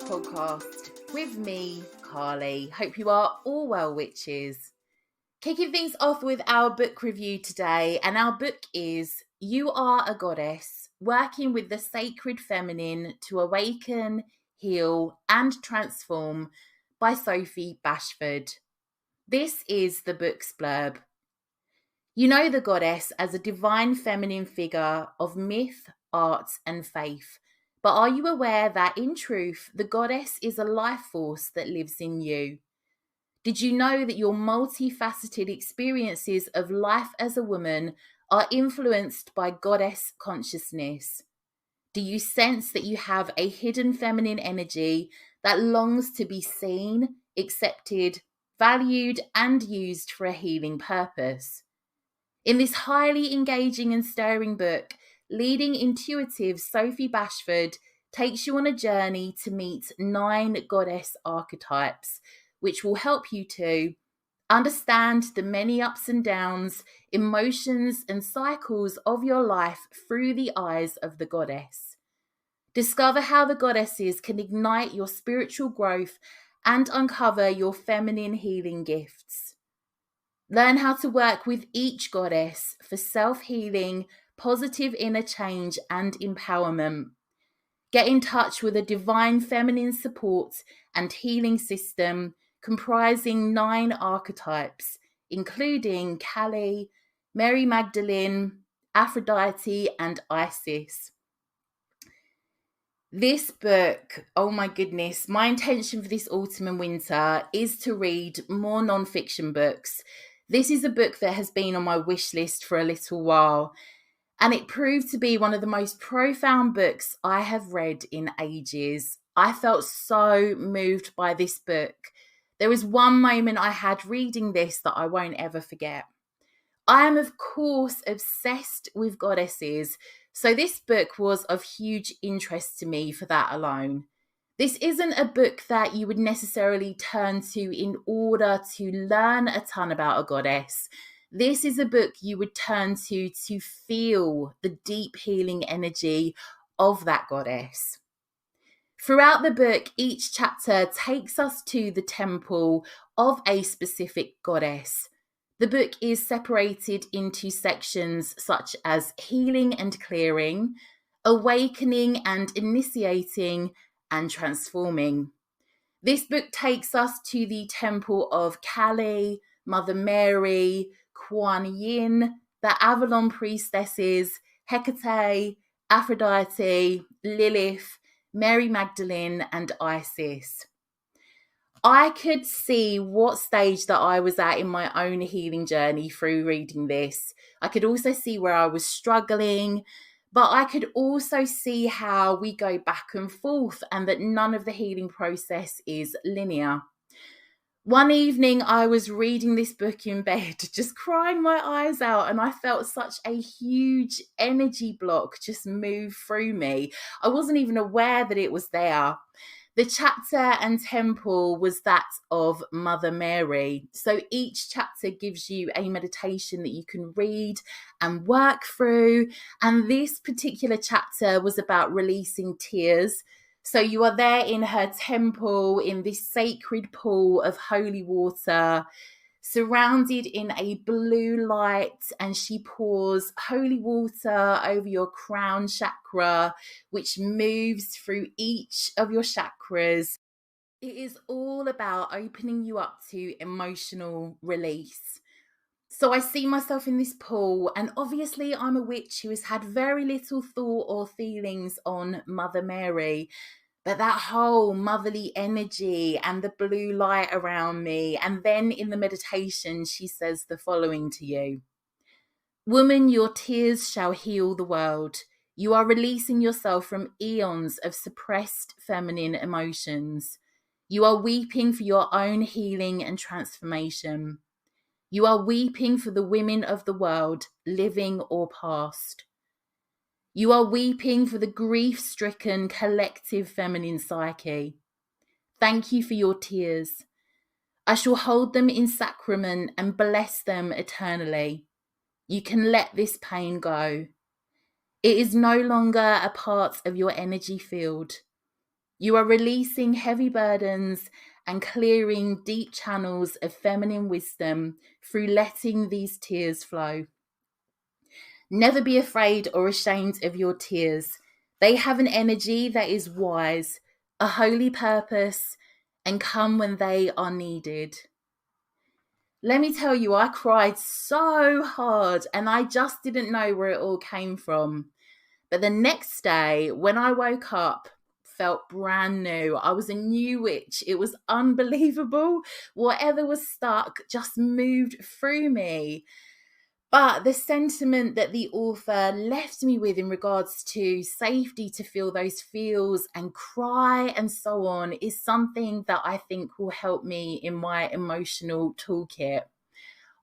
Podcast with me, Carly. Hope you are all well, witches. Kicking things off with our book review today, and our book is You Are a Goddess, Working with the Sacred Feminine to Awaken, Heal and Transform by Sophie Bashford. This is the book's blurb. You know the goddess as a divine feminine figure of myth, art and faith. But are you aware that, in truth, the goddess is a life force that lives in you? Did you know that your multifaceted experiences of life as a woman are influenced by goddess consciousness? Do you sense that you have a hidden feminine energy that longs to be seen, accepted, valued, and used for a healing purpose? In this highly engaging and stirring book, leading intuitive Sophie Bashford takes you on a journey to meet 9 goddess archetypes, which will help you to understand the many ups and downs, emotions and cycles of your life through the eyes of the goddess. Discover how the goddesses can ignite your spiritual growth and uncover your feminine healing gifts. Learn how to work with each goddess for self-healing, positive inner change and empowerment. Get in touch with a divine feminine support and healing system comprising 9 archetypes, including Kali, Mary Magdalene, Aphrodite and Isis. This book, oh my goodness, my intention for this autumn and winter is to read more non-fiction books. This is a book that has been on my wish list for a little while, and it proved to be one of the most profound books I have read in ages. I felt so moved by this book. There was one moment I had reading this that I won't ever forget. I am, of course, obsessed with goddesses, so this book was of huge interest to me for that alone. This isn't a book that you would necessarily turn to in order to learn a ton about a goddess. This is a book you would turn to feel the deep healing energy of that goddess. Throughout the book, each chapter takes us to the temple of a specific goddess. The book is separated into sections such as healing and clearing, awakening and initiating, and transforming. This book takes us to the temple of Kali, Mother Mary, Kuan Yin, the Avalon priestesses, Hecate, Aphrodite, Lilith, Mary Magdalene, and Isis. I could see what stage that I was at in my own healing journey through reading this. I could also see where I was struggling, but I could also see how we go back and forth and that none of the healing process is linear. One evening I was reading this book in bed, just crying my eyes out, and I felt such a huge energy block just move through me. I wasn't even aware that it was there. The chapter and temple was that of Mother Mary. So each chapter gives you a meditation that you can read and work through. And this particular chapter was about releasing tears. So you are there in her temple, in this sacred pool of holy water, surrounded in a blue light, and she pours holy water over your crown chakra, which moves through each of your chakras. It is all about opening you up to emotional release. So I see myself in this pool, and obviously I'm a witch who has had very little thought or feelings on Mother Mary. But that whole motherly energy and the blue light around me. And then in the meditation, she says the following to you. Woman, your tears shall heal the world. You are releasing yourself from eons of suppressed feminine emotions. You are weeping for your own healing and transformation. You are weeping for the women of the world, living or past. You are weeping for the grief-stricken collective feminine psyche. Thank you for your tears. I shall hold them in sacrament and bless them eternally. You can let this pain go. It is no longer a part of your energy field. You are releasing heavy burdens and clearing deep channels of feminine wisdom through letting these tears flow. Never be afraid or ashamed of your tears. They have an energy that is wise, a holy purpose, and come when they are needed. Let me tell you, I cried so hard and I just didn't know where it all came from. But the next day, when I woke up, felt brand new. I was a new witch. It was unbelievable. Whatever was stuck just moved through me. But the sentiment that the author left me with in regards to safety to feel those feels and cry and so on is something that I think will help me in my emotional toolkit.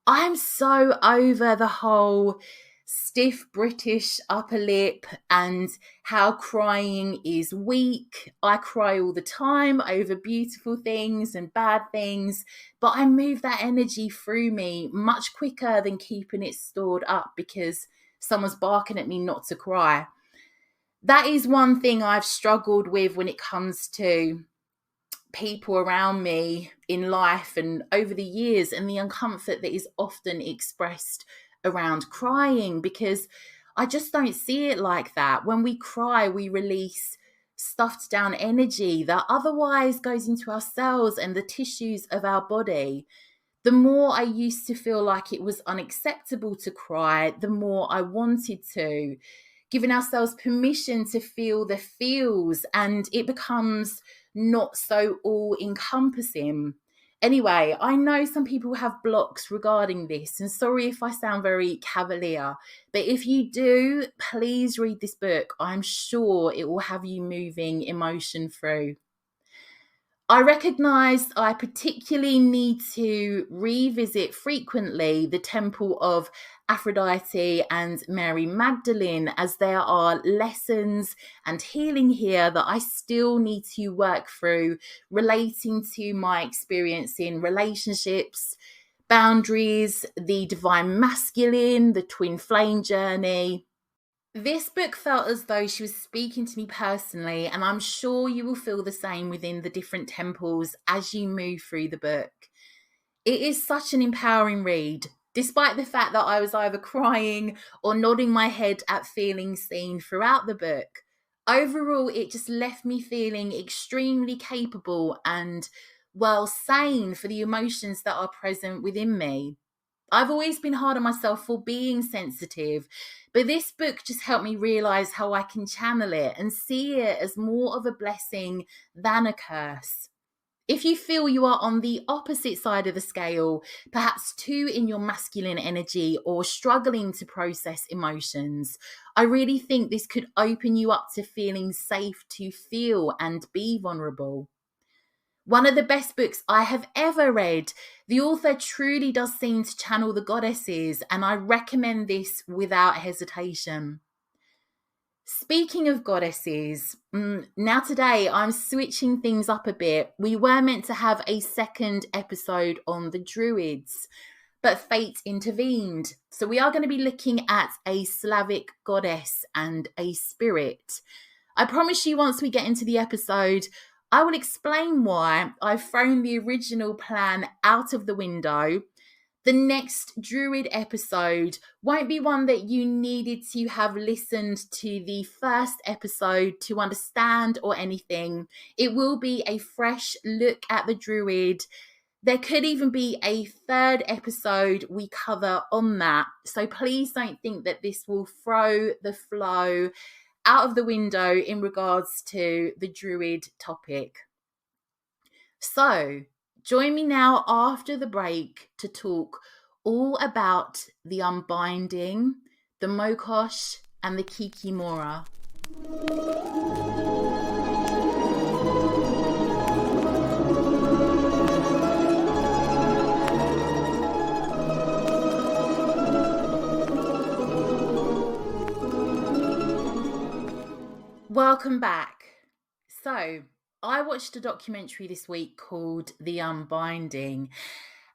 I'm so over the whole stiff British upper lip and how crying is weak. I cry all the time over beautiful things and bad things, but I move that energy through me much quicker than keeping it stored up because someone's barking at me not to cry. That is one thing I've struggled with when it comes to people around me in life and over the years, and the uncomfort that is often expressed around crying, because I just don't see it like that. When we cry, we release stuffed down energy that otherwise goes into our cells and the tissues of our body. The more I used to feel like it was unacceptable to cry, the more I wanted to. Giving ourselves permission to feel the feels, and it becomes not so all-encompassing. Anyway, I know some people have blocks regarding this, and sorry if I sound very cavalier, but if you do, please read this book. I'm sure it will have you moving emotion through. I recognise I particularly need to revisit frequently the temple of Aphrodite and Mary Magdalene, as there are lessons and healing here that I still need to work through relating to my experience in relationships, boundaries, the divine masculine, the twin flame journey. This book felt as though she was speaking to me personally, and I'm sure you will feel the same within the different temples as you move through the book. It is such an empowering read, despite the fact that I was either crying or nodding my head at feeling seen throughout the book. Overall, it just left me feeling extremely capable and, well, sane for the emotions that are present within me. I've always been hard on myself for being sensitive, but this book just helped me realize how I can channel it and see it as more of a blessing than a curse. If you feel you are on the opposite side of the scale, perhaps too in your masculine energy or struggling to process emotions, I really think this could open you up to feeling safe to feel and be vulnerable. One of the best books I have ever read. The author truly does seem to channel the goddesses, and I recommend this without hesitation. Speaking of goddesses, now today I'm switching things up a bit. We were meant to have a second episode on the Druids, but fate intervened. So we are going to be looking at a Slavic goddess and a spirit. I promise you, once we get into the episode, I will explain why I've thrown the original plan out of the window. The next Druid episode won't be one that you needed to have listened to the first episode to understand or anything. It will be a fresh look at the Druid. There could even be a third episode we cover on that. So please don't think that this will throw the flow out of the window in regards to the Druid topic. So join me now after the break to talk all about the Unbinding, the Mokosh, and the Kikimora. Welcome back. So, I watched a documentary this week called The Unbinding,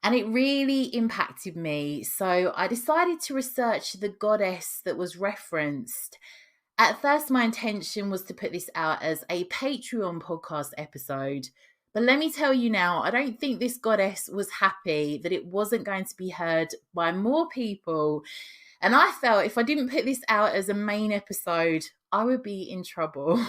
and it really impacted me. So, I decided to research the goddess that was referenced. At first, my intention was to put this out as a Patreon podcast episode. But let me tell you now, I don't think this goddess was happy that it wasn't going to be heard by more people. And I felt if I didn't put this out as a main episode, I would be in trouble.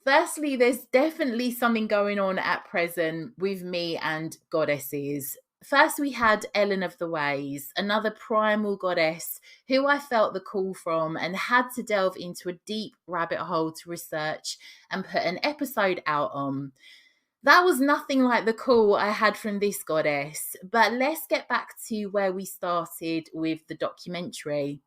Firstly, there's definitely something going on at present with me and goddesses. First, we had Ellen of the Ways, another primal goddess who I felt the call from and had to delve into a deep rabbit hole to research and put an episode out on. That was nothing like the call I had from this goddess, but let's get back to where we started with the documentary.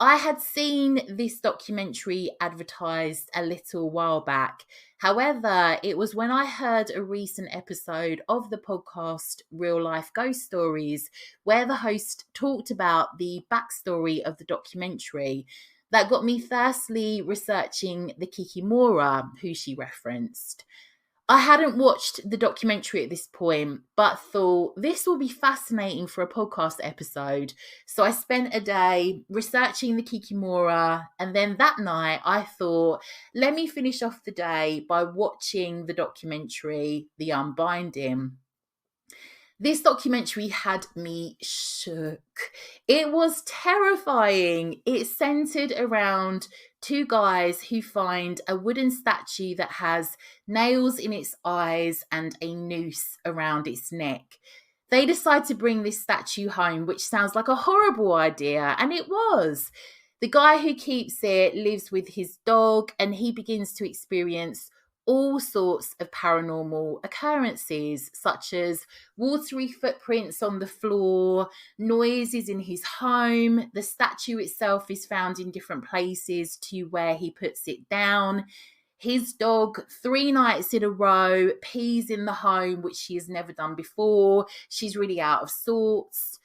I had seen this documentary advertised a little while back. However, it was when I heard a recent episode of the podcast Real Life Ghost Stories, where the host talked about the backstory of the documentary, that got me firstly researching the Kikimora, who she referenced. I hadn't watched the documentary at this point, but thought this will be fascinating for a podcast episode. So I spent a day researching the Kikimora, and then that night I thought, let me finish off the day by watching the documentary, The Unbinding. This documentary had me shook. It was terrifying. It centered around two guys who find a wooden statue that has nails in its eyes and a noose around its neck. They decide to bring this statue home, which sounds like a horrible idea, and it was. The guy who keeps it lives with his dog, and he begins to experience all sorts of paranormal occurrences, such as watery footprints on the floor, noises in his home. The statue itself is found in different places to where he puts it down. His dog, 3 nights in a row, pees in the home, which she has never done before. She's really out of sorts.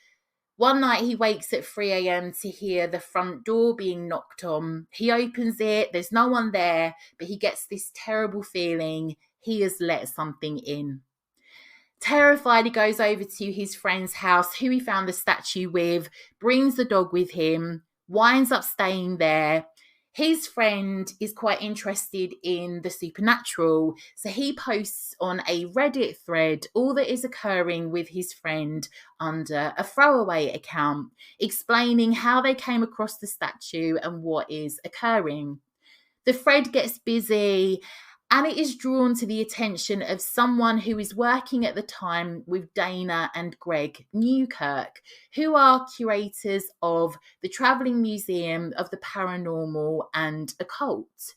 One night he wakes at 3 a.m. to hear the front door being knocked on. He opens it, there's no one there, but he gets this terrible feeling he has let something in. Terrified, he goes over to his friend's house, who he found the statue with, brings the dog with him, winds up staying there. His friend is quite interested in the supernatural, so he posts on a Reddit thread all that is occurring with his friend under a throwaway account, explaining how they came across the statue and what is occurring. The thread gets busy, and it is drawn to the attention of someone who is working at the time with Dana and Greg Newkirk, who are curators of the Travelling Museum of the Paranormal and Occult.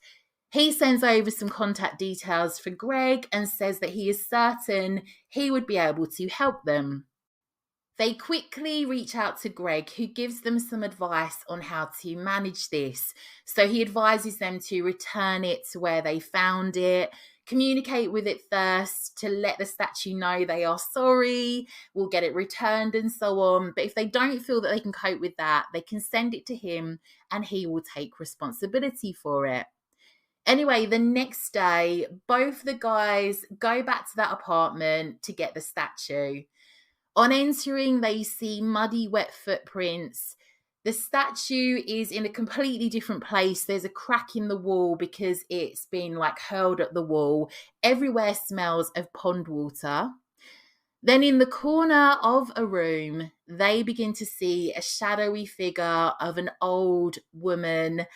He sends over some contact details for Greg and says that he is certain he would be able to help them. They quickly reach out to Greg, who gives them some advice on how to manage this. So he advises them to return it to where they found it, communicate with it first to let the statue know they are sorry, we'll get it returned and so on. But if they don't feel that they can cope with that, they can send it to him and he will take responsibility for it. Anyway, the next day, both the guys go back to that apartment to get the statue. On entering, they see muddy, wet footprints. The statue is in a completely different place. There's a crack in the wall because it's been hurled at the wall. Everywhere smells of pond water. Then in the corner of a room, they begin to see a shadowy figure of an old woman.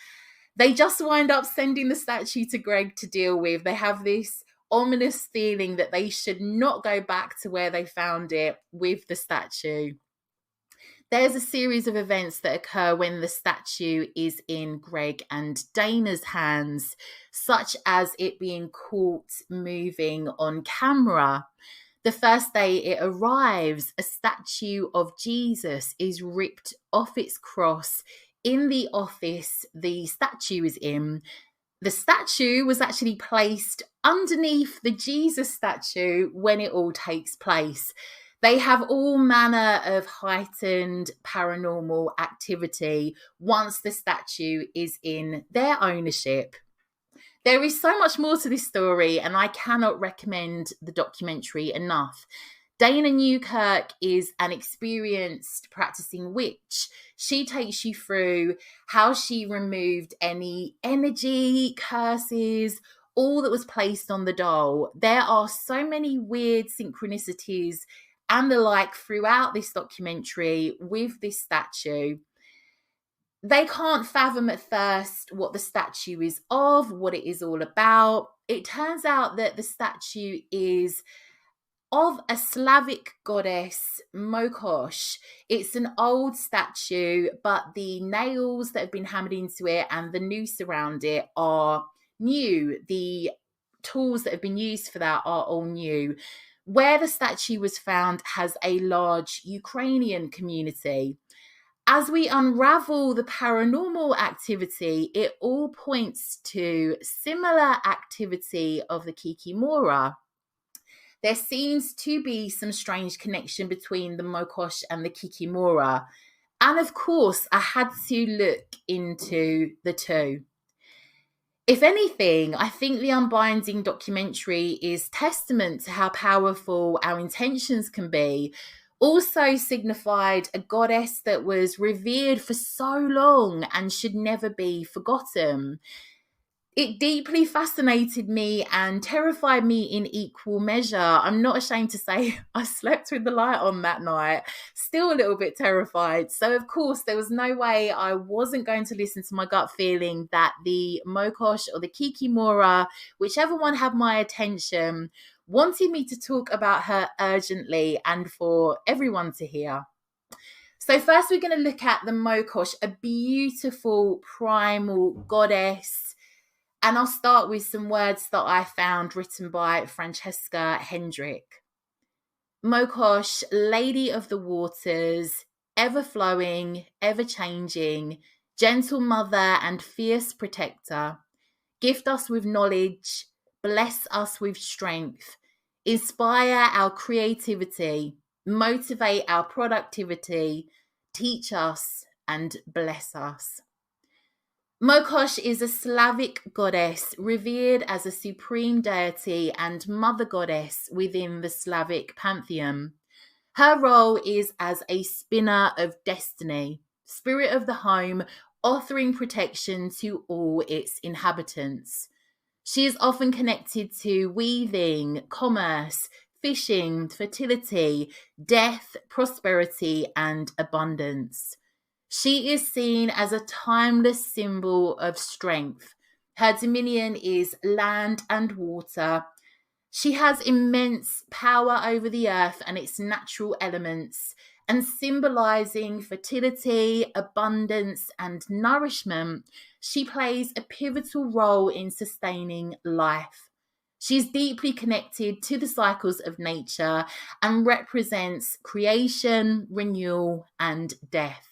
They just wind up sending the statue to Greg to deal with. They have this ominous feeling that they should not go back to where they found it with the statue. There's a series of events that occur when the statue is in Greg and Dana's hands, such as it being caught moving on camera. The first day it arrives, a statue of Jesus is ripped off its cross in the office the statue is in. The statue was actually placed underneath the Jesus statue when it all takes place. They have all manner of heightened paranormal activity once the statue is in their ownership. There is so much more to this story, and I cannot recommend the documentary enough. Dana Newkirk is an experienced practicing witch. She takes you through how she removed any energy, curses, all that was placed on the doll. There are so many weird synchronicities and the like throughout this documentary with this statue. They can't fathom at first what the statue is of, what it is all about. It turns out that the statue is of a Slavic goddess, Mokosh. It's an old statue, but the nails that have been hammered into it and the noose around it are new. The tools that have been used for that are all new. Where the statue was found has a large Ukrainian community. As we unravel the paranormal activity, it all points to similar activity of the Kikimora. There seems to be some strange connection between the Mokosh and the Kikimora. And of course, I had to look into the two. If anything, I think the Unbinding documentary is testament to how powerful our intentions can be. Also signified a goddess that was revered for so long and should never be forgotten. It deeply fascinated me and terrified me in equal measure. I'm not ashamed to say I slept with the light on that night, still a little bit terrified. So, of course, there was no way I wasn't going to listen to my gut feeling that the Mokosh or the Kikimora, whichever one had my attention, wanted me to talk about her urgently and for everyone to hear. So first we're going to look at the Mokosh, a beautiful primal goddess. And I'll start with some words that I found written by Francesca Hendrick. Mokosh, Lady of the Waters, ever-flowing, ever-changing, gentle mother and fierce protector, gift us with knowledge, bless us with strength, inspire our creativity, motivate our productivity, teach us and bless us. Mokosh is a Slavic goddess revered as a supreme deity and mother goddess within the Slavic pantheon. Her role is as a spinner of destiny, spirit of the home, offering protection to all its inhabitants. She is often connected to weaving, commerce, fishing, fertility, death, prosperity, and abundance. She is seen as a timeless symbol of strength. Her dominion is land and water. She has immense power over the earth and its natural elements, and symbolizing fertility, abundance, and nourishment, she plays a pivotal role in sustaining life. She is deeply connected to the cycles of nature and represents creation, renewal, and death.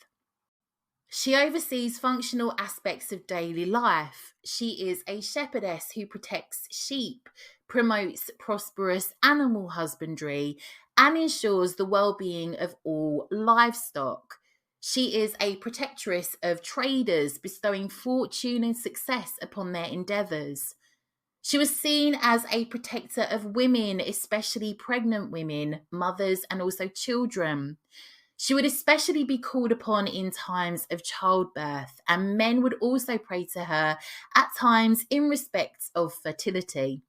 She oversees functional aspects of daily life. She is a shepherdess who protects sheep, promotes prosperous animal husbandry, and ensures the well-being of all livestock. She is a protectress of traders, bestowing fortune and success upon their endeavours. She was seen as a protector of women, especially pregnant women, mothers, and also children. She would especially be called upon in times of childbirth, and men would also pray to her at times in respect of fertility.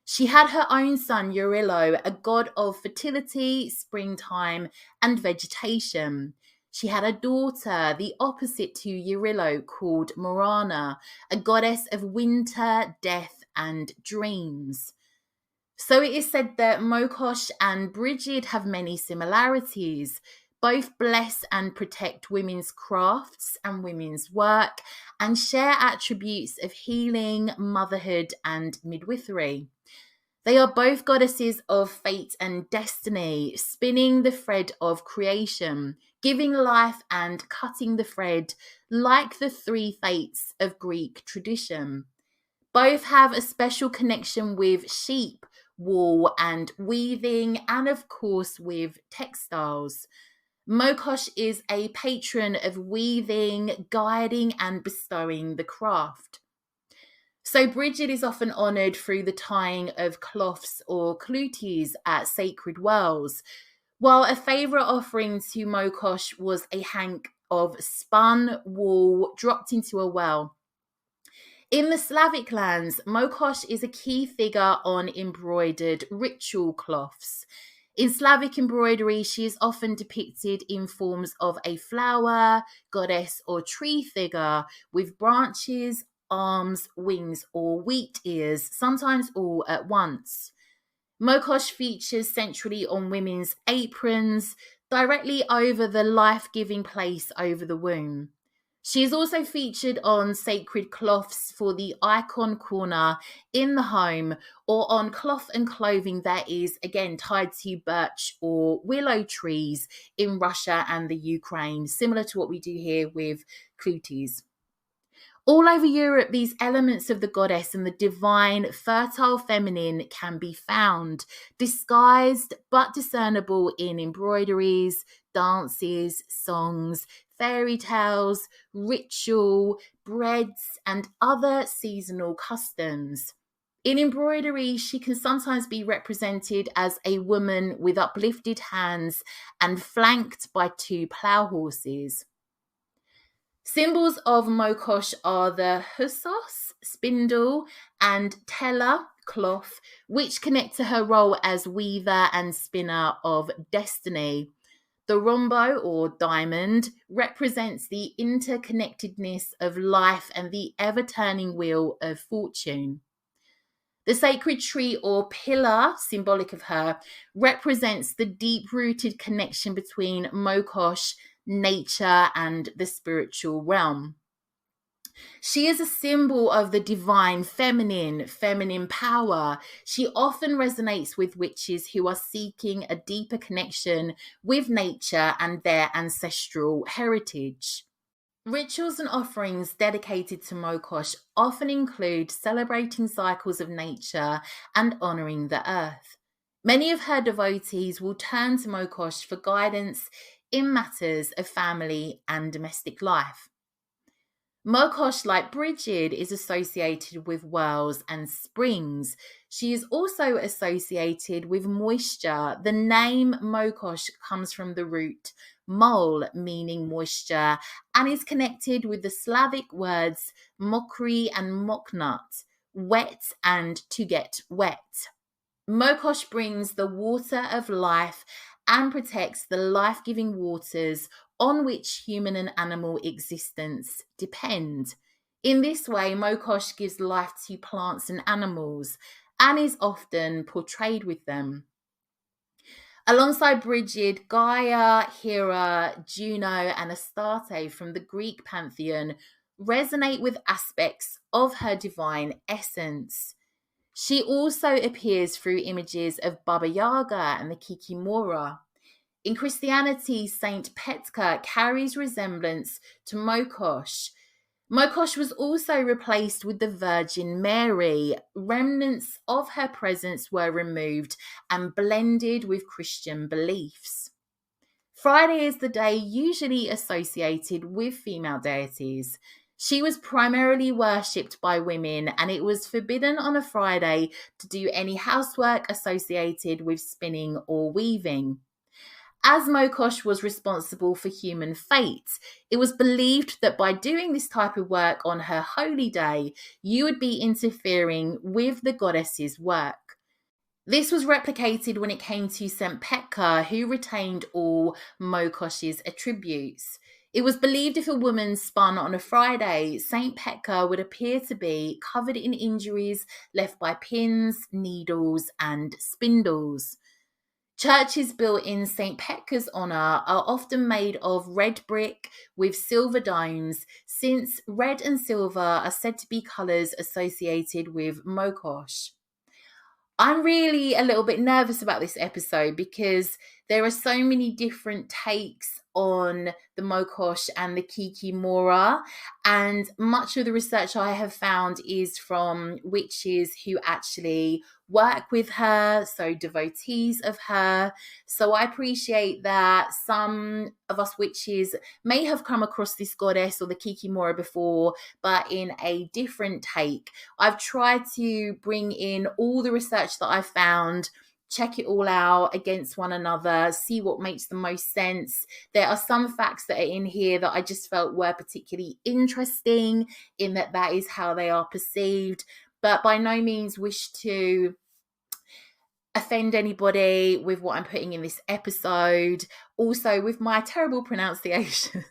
She had her own son, Eurylo, a god of fertility, springtime, and vegetation. She had a daughter, the opposite to Eurylo, called Morana, a goddess of winter, death, and dreams. So it is said that Mokosh and Brigid have many similarities. Both bless and protect women's crafts and women's work, and share attributes of healing, motherhood, and midwifery. They are both goddesses of fate and destiny, spinning the thread of creation, giving life and cutting the thread, like the three fates of Greek tradition. Both have a special connection with sheep, wool, and weaving, and of course with textiles. Mokosh is a patron of weaving, guiding, and bestowing the craft. So Bridget is often honoured through the tying of cloths or klutis at sacred wells, while a favourite offering to Mokosh was a hank of spun wool dropped into a well. In the Slavic lands, Mokosh is a key figure on embroidered ritual cloths. In Slavic embroidery, she is often depicted in forms of a flower, goddess, or tree figure with branches, arms, wings, or wheat ears, sometimes all at once. Mokosh features centrally on women's aprons, directly over the life-giving place over the womb. She is also featured on sacred cloths for the icon corner in the home, or on cloth and clothing that is, again, tied to birch or willow trees in Russia and the Ukraine, similar to what we do here with klutis. All over Europe, these elements of the goddess and the divine, fertile feminine can be found, disguised but discernible in embroideries, dances, songs, fairy tales, ritual, breads, and other seasonal customs. In embroidery, she can sometimes be represented as a woman with uplifted hands and flanked by two plough horses. Symbols of Mokosh are the husos, spindle, and tela, cloth, which connect to her role as weaver and spinner of destiny. The rhombo, or diamond, represents the interconnectedness of life and the ever-turning wheel of fortune. The sacred tree or pillar, symbolic of her, represents the deep-rooted connection between Mokosh, nature, and the spiritual realm. She is a symbol of the divine feminine power. She often resonates with witches who are seeking a deeper connection with nature and their ancestral heritage. Rituals and offerings dedicated to Mokosh often include celebrating cycles of nature and honouring the earth. Many of her devotees will turn to Mokosh for guidance in matters of family and domestic life. Mokosh, like Bridget, is associated with wells and springs. She is also associated with moisture. The name Mokosh comes from the root mol, meaning moisture, and is connected with the Slavic words mokri and moknut, wet and to get wet. Mokosh brings the water of life and protects the life-giving waters on which human and animal existence depend. In this way, Mokosh gives life to plants and animals and is often portrayed with them. Alongside Bridget, Gaia, Hera, Juno, and Astarte from the Greek pantheon resonate with aspects of her divine essence. She also appears through images of Baba Yaga and the Kikimora. In Christianity, Saint Petka carries resemblance to Mokosh. Mokosh was also replaced with the Virgin Mary. Remnants of her presence were removed and blended with Christian beliefs. Friday is the day usually associated with female deities. She was primarily worshipped by women, and it was forbidden on a Friday to do any housework associated with spinning or weaving. As Mokosh was responsible for human fate, it was believed that by doing this type of work on her holy day, you would be interfering with the goddess's work. This was replicated when it came to St. Petka, who retained all Mokosh's attributes. It was believed if a woman spun on a Friday, St. Petka would appear to be covered in injuries left by pins, needles, and spindles. Churches built in St. Petka's honour are often made of red brick with silver domes, since red and silver are said to be colours associated with Mokosh. I'm really a little bit nervous about this episode because there are so many different takes on the Mokosh and the Kikimora, and much of the research I have found is from witches who actually work with her, so devotees of her. So I appreciate that some of us witches may have come across this goddess or the Kikimora before, but in a different take. I've tried to bring in all the research that I found, check it all out against one another, see what makes the most sense. There are some facts that are in here that I just felt were particularly interesting in that is how they are perceived, but by no means wish to offend anybody with what I'm putting in this episode. Also with my terrible pronunciations.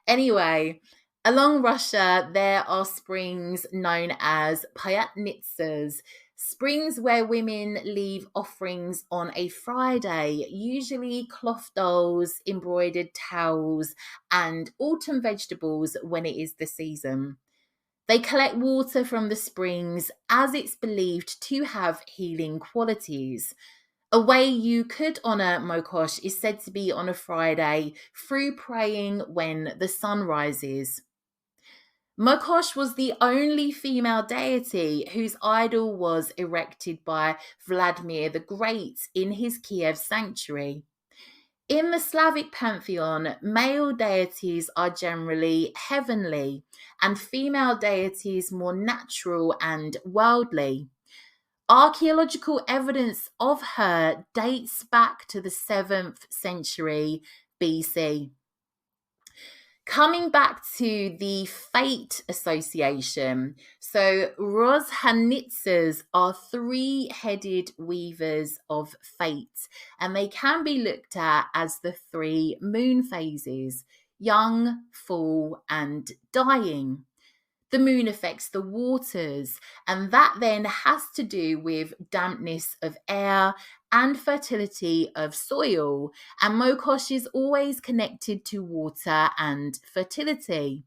Anyway, along Russia, there are springs known as pyatnitsas, springs where women leave offerings on a Friday, usually cloth dolls, embroidered towels, and autumn vegetables when it is the season. They collect water from the springs as it's believed to have healing qualities. A way you could honour Mokosh is said to be on a Friday through praying when the sun rises. Mokosh was the only female deity whose idol was erected by Vladimir the Great in his Kiev sanctuary. In the Slavic pantheon, male deities are generally heavenly and female deities more natural and worldly. Archaeological evidence of her dates back to the 7th century BC. Coming back to the fate association, so Rozhanitsas are three-headed weavers of fate, and they can be looked at as the three moon phases: young, full, and dying. The moon affects the waters, and that then has to do with dampness of air and fertility of soil. And Mokosh is always connected to water and fertility.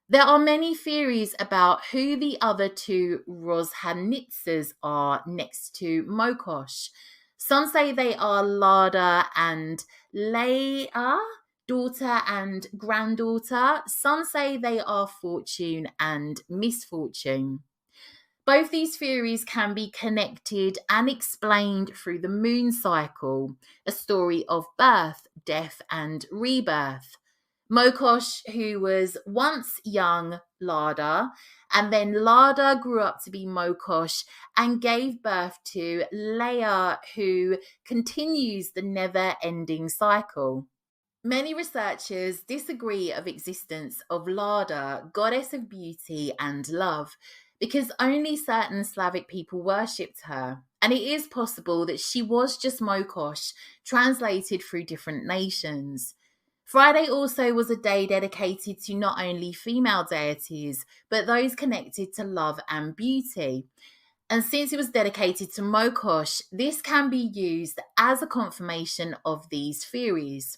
There are many theories about who the other two Rozhanitsas are next to Mokosh. Some say they are Lada and Leia, daughter and granddaughter. Some say they are Fortune and Misfortune. Both these theories can be connected and explained through the moon cycle, a story of birth, death, and rebirth. Mokosh, who was once young Lada, and then Lada grew up to be Mokosh and gave birth to Leia, who continues the never-ending cycle. Many researchers disagree of existence of Lada, goddess of beauty and love, because only certain Slavic people worshipped her. And it is possible that she was just Mokosh, translated through different nations. Friday also was a day dedicated to not only female deities, but those connected to love and beauty. And since it was dedicated to Mokosh, this can be used as a confirmation of these theories.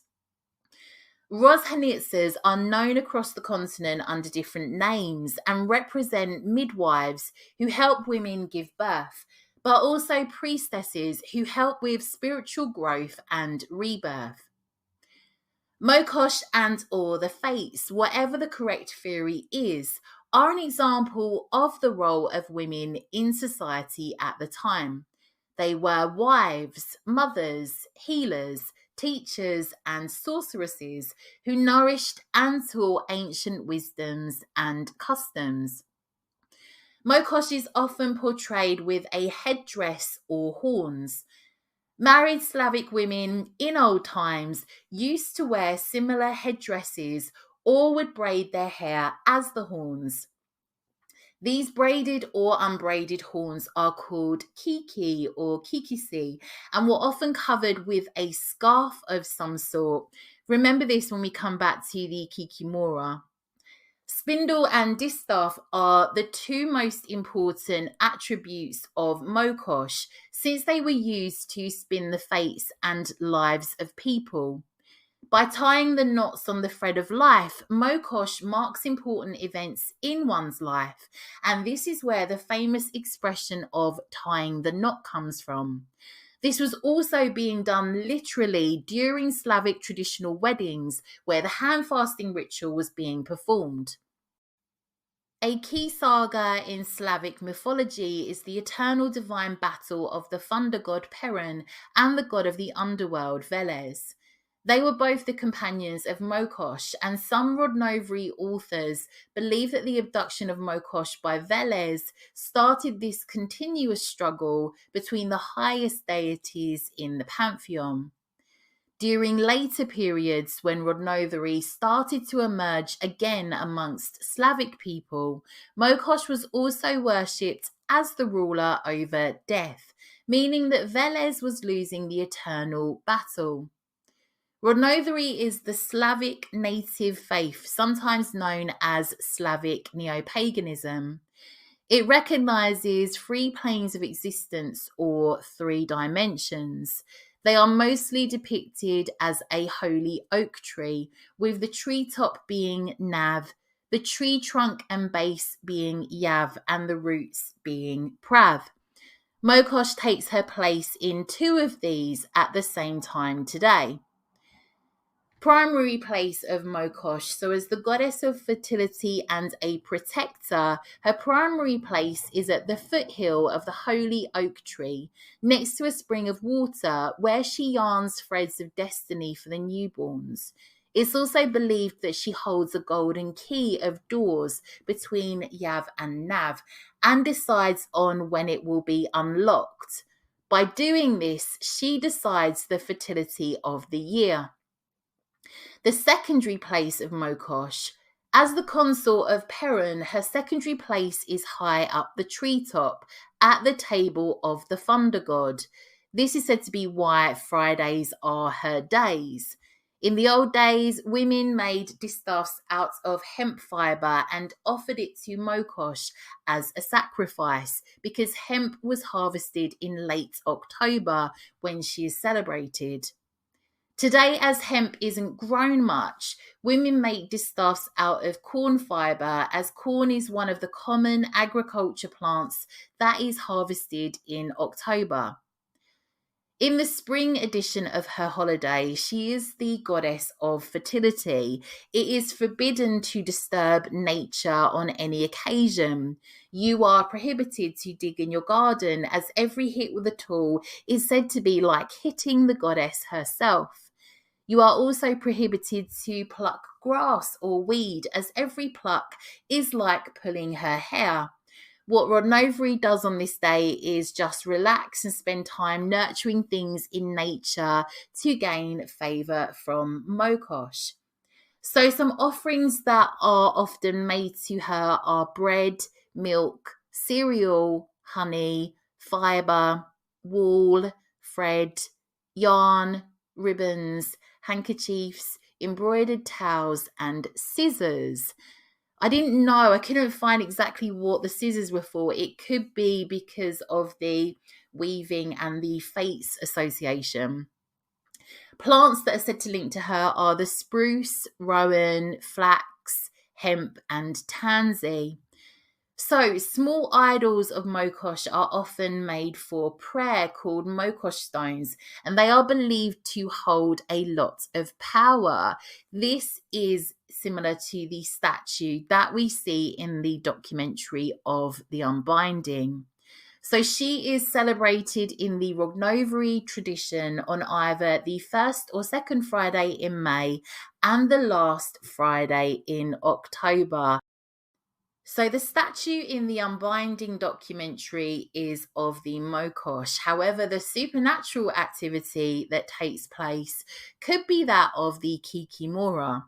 Rozhanitsas are known across the continent under different names and represent midwives who help women give birth, but also priestesses who help with spiritual growth and rebirth. Mokosh and or the Fates, whatever the correct theory is, are an example of the role of women in society at the time. They were wives, mothers, healers, teachers, and sorceresses who nourished and taught ancient wisdoms and customs. Mokosh is often portrayed with a headdress or horns. Married Slavic women in old times used to wear similar headdresses or would braid their hair as the horns. These braided or unbraided horns are called kiki or kikisi and were often covered with a scarf of some sort. Remember this when we come back to the Kikimora. Spindle and distaff are the two most important attributes of Mokosh, since they were used to spin the fates and lives of people. By tying the knots on the thread of life, Mokosh marks important events in one's life, and this is where the famous expression of tying the knot comes from. This was also being done literally during Slavic traditional weddings, where the hand fasting ritual was being performed. A key saga in Slavic mythology is the eternal divine battle of the thunder god Perun and the god of the underworld Veles. They were both the companions of Mokosh, and some Rodnovri authors believe that the abduction of Mokosh by Veles started this continuous struggle between the highest deities in the pantheon. During later periods, when Rodnovri started to emerge again amongst Slavic people, Mokosh was also worshipped as the ruler over death, meaning that Veles was losing the eternal battle. Rodnovri is the Slavic native faith, sometimes known as Slavic neo-paganism. It recognizes three planes of existence or three dimensions. They are mostly depicted as a holy oak tree, with the treetop being Nav, the tree trunk and base being Yav, and the roots being Prav. Mokosh takes her place in two of these at the same time today. Primary place of Mokosh. So as the goddess of fertility and a protector, her primary place is at the foothill of the holy oak tree, next to a spring of water, where she yarns threads of destiny for the newborns. It's also believed that she holds a golden key of doors between Yav and Nav, and decides on when it will be unlocked. By doing this, she decides the fertility of the year. The secondary place of Mokosh. As the consort of Perun, her secondary place is high up the treetop, at the table of the thunder god. This is said to be why Fridays are her days. In the old days, women made distaffs out of hemp fibre and offered it to Mokosh as a sacrifice, because hemp was harvested in late October when she is celebrated. Today, as hemp isn't grown much, women make distaffs out of corn fibre, as corn is one of the common agriculture plants that is harvested in October. In the spring edition of her holiday, she is the goddess of fertility. It is forbidden to disturb nature on any occasion. You are prohibited to dig in your garden, as every hit with a tool is said to be like hitting the goddess herself. You are also prohibited to pluck grass or weed, as every pluck is like pulling her hair. What Rodnovri does on this day is just relax and spend time nurturing things in nature to gain favour from Mokosh. So some offerings that are often made to her are bread, milk, cereal, honey, fibre, wool, thread, yarn, ribbons, handkerchiefs, embroidered towels, and scissors. I didn't know, I couldn't find exactly what the scissors were for. It could be because of the weaving and the fates association. Plants that are said to link to her are the spruce, rowan, flax, hemp, and tansy. So, small idols of Mokosh are often made for prayer, called Mokosh stones, and they are believed to hold a lot of power. This is similar to the statue that we see in the documentary of the Unbinding. So she is celebrated in the Rodnovri tradition on either the first or second Friday in May and the last Friday in October. So the statue in the Unbinding documentary is of the Mokosh. However, the supernatural activity that takes place could be that of the Kikimora.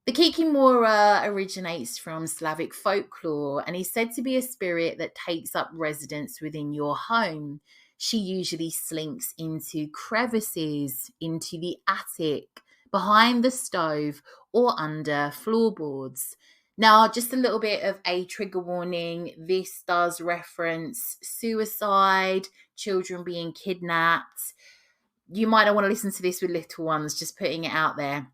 The Kikimora originates from Slavic folklore and is said to be a spirit that takes up residence within your home. She usually slinks into crevices, into the attic, behind the stove, or under floorboards. Now, just a little bit of a trigger warning. This does reference suicide, children being kidnapped. You might not want to listen to this with little ones, just putting it out there.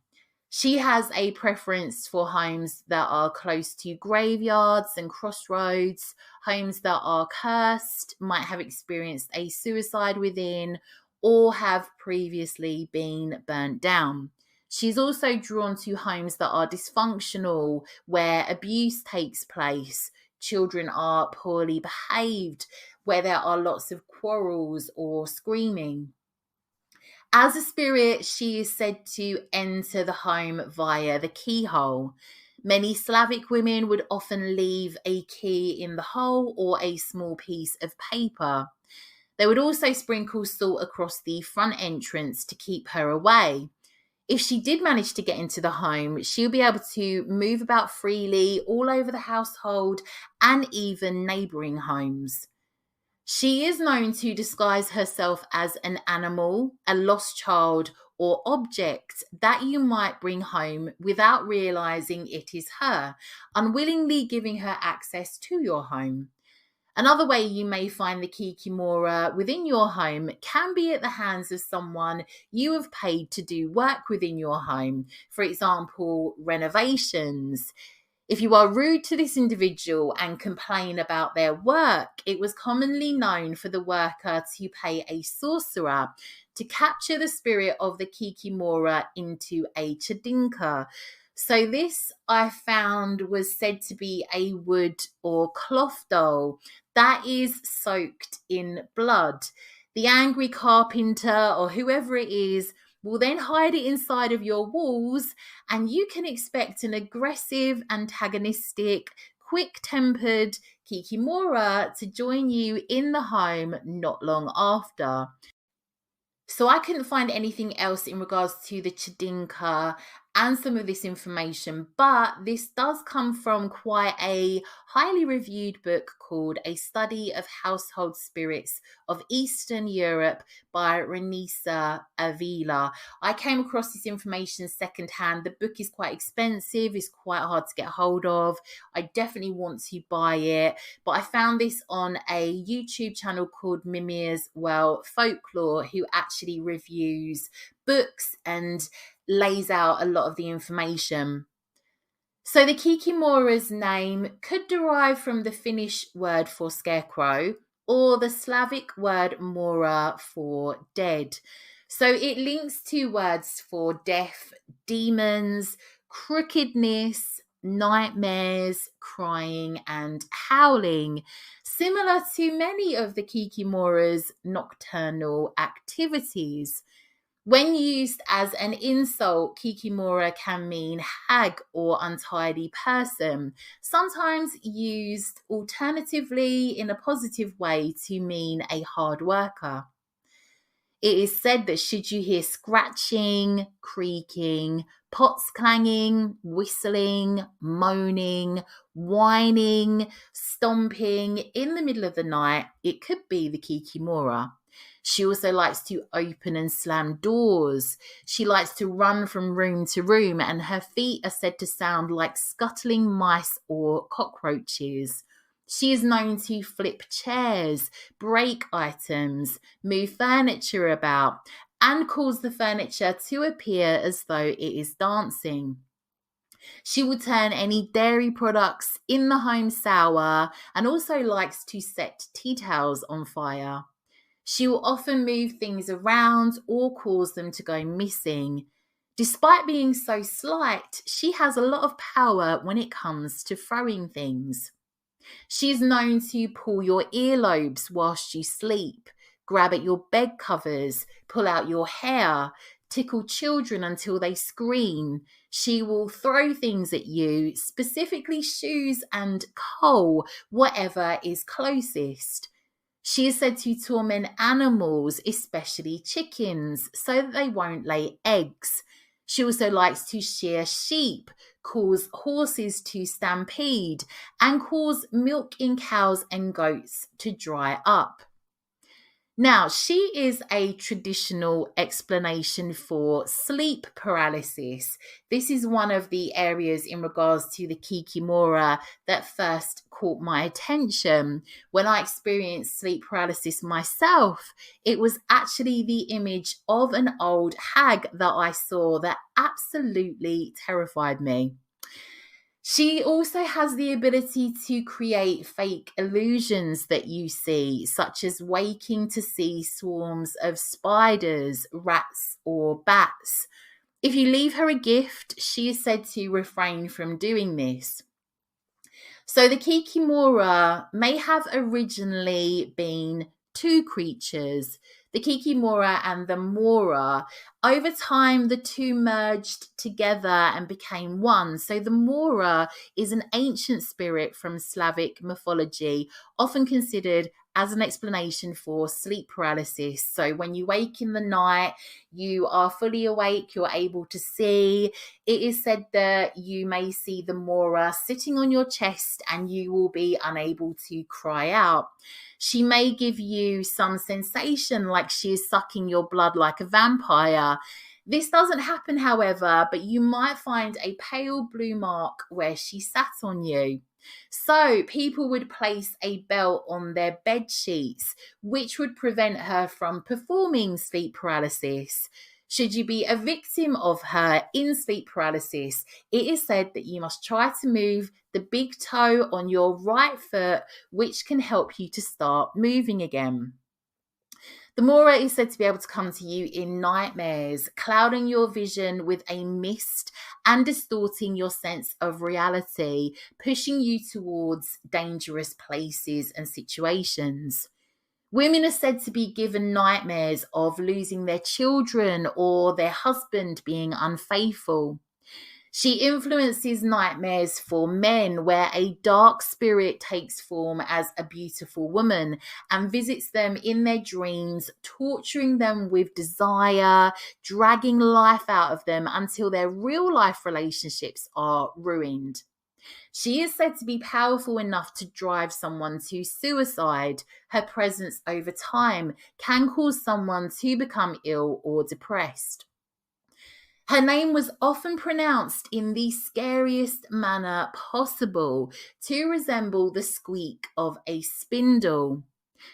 She has a preference for homes that are close to graveyards and crossroads, homes that are cursed, might have experienced a suicide within, or have previously been burnt down. She's also drawn to homes that are dysfunctional, where abuse takes place, children are poorly behaved, where there are lots of quarrels or screaming. As a spirit, she is said to enter the home via the keyhole. Many Slavic women would often leave a key in the hole or a small piece of paper. They would also sprinkle salt across the front entrance to keep her away. If she did manage to get into the home, she'll be able to move about freely all over the household and even neighbouring homes. She is known to disguise herself as an animal, a lost child, or object that you might bring home without realising it is her, unwillingly giving her access to your home. Another way you may find the Kikimora within your home can be at the hands of someone you have paid to do work within your home, for example, renovations. If you are rude to this individual and complain about their work, it was commonly known for the worker to pay a sorcerer to capture the spirit of the Kikimora into a chadinka. So this, I found, was said to be a wood or cloth doll that is soaked in blood. The angry carpenter or whoever it is will then hide it inside of your walls, and you can expect an aggressive, antagonistic, quick-tempered Kikimora to join you in the home not long after. So I couldn't find anything else in regards to the chadinka and some of this information, but this does come from quite a highly reviewed book called A Study of Household Spirits of Eastern Europe by Ronesa, Aveela. I came across this information secondhand. The book is quite expensive, it's quite hard to get hold of. I definitely want to buy it, but I found this on a YouTube channel called Mimir's Folklore, who actually reviews books and lays out a lot of the information. So the Kikimora's name could derive from the Finnish word for scarecrow or the Slavic word mora for dead. So it links to words for death, demons, crookedness, nightmares, crying, and howling, similar to many of the Kikimora's nocturnal activities. When used as an insult, Kikimora can mean hag or untidy person, sometimes used alternatively in a positive way to mean a hard worker. It is said that should you hear scratching, creaking, pots clanging, whistling, moaning, whining, stomping in the middle of the night, it could be the Kikimora. She also likes to open and slam doors. She likes to run from room to room, and her feet are said to sound like scuttling mice or cockroaches. She is known to flip chairs, break items, move furniture about, and cause the furniture to appear as though it is dancing. She will turn any dairy products in the home sour and also likes to set tea towels on fire. She will often move things around or cause them to go missing. Despite being so slight, she has a lot of power when it comes to throwing things. She is known to pull your earlobes whilst you sleep, grab at your bed covers, pull out your hair, tickle children until they scream. She will throw things at you, specifically shoes and coal, whatever is closest. She is said to torment animals, especially chickens, so that they won't lay eggs. She also likes to shear sheep, cause horses to stampede, and cause milk in cows and goats to dry up. Now, she is a traditional explanation for sleep paralysis. This is one of the areas in regards to the Kikimora that first caught my attention. When I experienced sleep paralysis myself, it was actually the image of an old hag that I saw that absolutely terrified me. She also has the ability to create fake illusions that you see, such as waking to see swarms of spiders, rats, or bats. If you leave her a gift, she is said to refrain from doing this. So the Kikimora may have originally been two creatures, the Kikimora and the Mora. Over time, the two merged together and became one. So the Mora is an ancient spirit from Slavic mythology, often considered as an explanation for sleep paralysis. So when you wake in the night, you are fully awake, you're able to see. It is said that you may see the Mora sitting on your chest and you will be unable to cry out. She may give you some sensation like she is sucking your blood like a vampire. This doesn't happen, however, but you might find a pale blue mark where she sat on you. So people would place a belt on their bed sheets, which would prevent her from performing sleep paralysis. Should you be a victim of her in sleep paralysis, it is said that you must try to move the big toe on your right foot, which can help you to start moving again. The Mora is said to be able to come to you in nightmares, clouding your vision with a mist and distorting your sense of reality, pushing you towards dangerous places and situations. Women are said to be given nightmares of losing their children or their husband being unfaithful. She influences nightmares for men where a dark spirit takes form as a beautiful woman and visits them in their dreams, torturing them with desire, dragging life out of them until their real life relationships are ruined. She is said to be powerful enough to drive someone to suicide. Her presence over time can cause someone to become ill or depressed. Her name was often pronounced in the scariest manner possible to resemble the squeak of a spindle.